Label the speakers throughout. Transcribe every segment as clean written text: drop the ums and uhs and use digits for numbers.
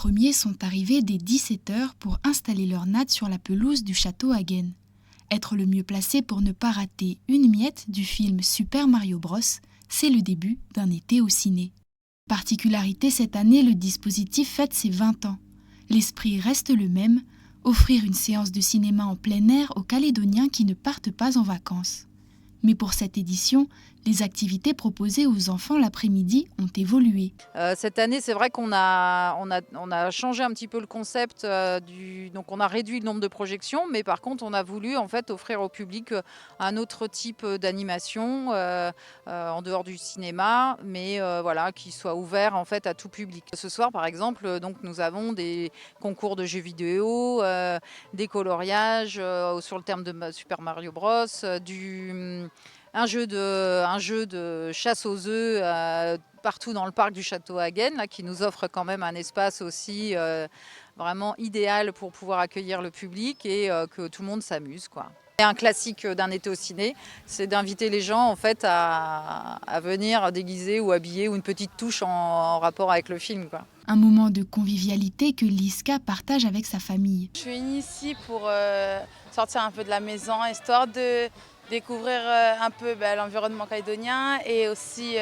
Speaker 1: premiers sont arrivés dès 17h pour installer leur natte sur la pelouse du château Hagen. Être le mieux placé pour ne pas rater une miette du film Super Mario Bros, c'est le début d'un été au ciné. Particularité cette année, le dispositif fête ses 20 ans. L'esprit reste le même, offrir une séance de cinéma en plein air aux Calédoniens qui ne partent pas en vacances. Mais pour cette édition, les activités proposées aux enfants l'après-midi ont évolué.
Speaker 2: Cette année, c'est vrai qu'on a changé un petit peu le concept. Donc on a réduit le nombre de projections, mais par contre, on a voulu en fait offrir au public un autre type d'animation en dehors du cinéma, mais voilà, qui soit ouvert en fait à tout public. Ce soir, par exemple, donc nous avons des concours de jeux vidéo, des coloriages sur le thème de Super Mario Bros, un jeu de chasse aux œufs partout dans le parc du château Hagen, là, qui nous offre quand même un espace aussi vraiment idéal pour pouvoir accueillir le public et que tout le monde s'amuse, quoi. Et un classique d'un été au ciné, c'est d'inviter les gens en fait à venir déguisés ou habillés ou une petite touche en rapport avec le film, quoi.
Speaker 1: Un moment de convivialité que Liska partage avec sa famille.
Speaker 3: Je suis venue ici pour sortir un peu de la maison, histoire de découvrir un peu l'environnement calédonien et aussi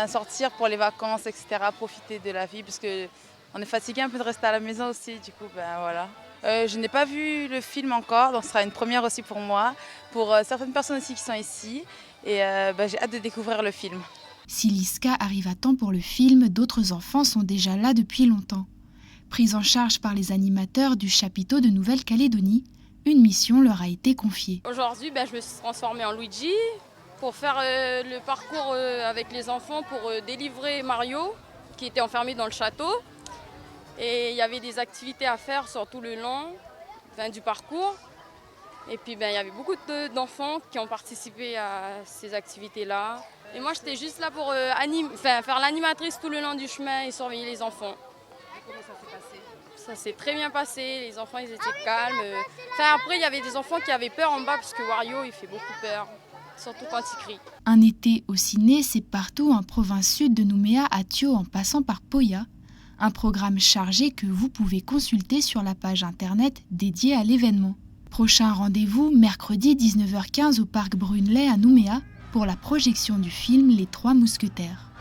Speaker 3: sortir pour les vacances, etc., profiter de la vie parce qu'on est fatigué un peu de rester à la maison aussi, du coup voilà. Je n'ai pas vu le film encore, donc ce sera une première aussi pour moi, pour certaines personnes aussi qui sont ici et j'ai hâte de découvrir le film.
Speaker 1: Si Liska arrive à temps pour le film, d'autres enfants sont déjà là depuis longtemps. Prise en charge par les animateurs du chapiteau de Nouvelle-Calédonie, une mission leur a été confiée.
Speaker 4: Aujourd'hui, je me suis transformée en Luigi pour faire le parcours avec les enfants pour délivrer Mario qui était enfermé dans le château. Et il y avait des activités à faire sur tout le long du parcours. Et puis il y avait beaucoup d'enfants qui ont participé à ces activités-là. Et moi j'étais juste là pour faire l'animatrice tout le long du chemin et surveiller les enfants.
Speaker 2: Et comment ça s'est passé ?
Speaker 4: Ça s'est très bien passé, les enfants ils étaient calmes. Après il y avait des enfants qui avaient peur en bas parce que Wario il fait beaucoup peur, surtout quand il crie.
Speaker 1: Un été au ciné, c'est partout en province sud de Nouméa à Thio en passant par Poya. Un programme chargé que vous pouvez consulter sur la page internet dédiée à l'événement. Prochain rendez-vous, mercredi 19h15 au parc Brunelay à Nouméa pour la projection du film Les Trois Mousquetaires.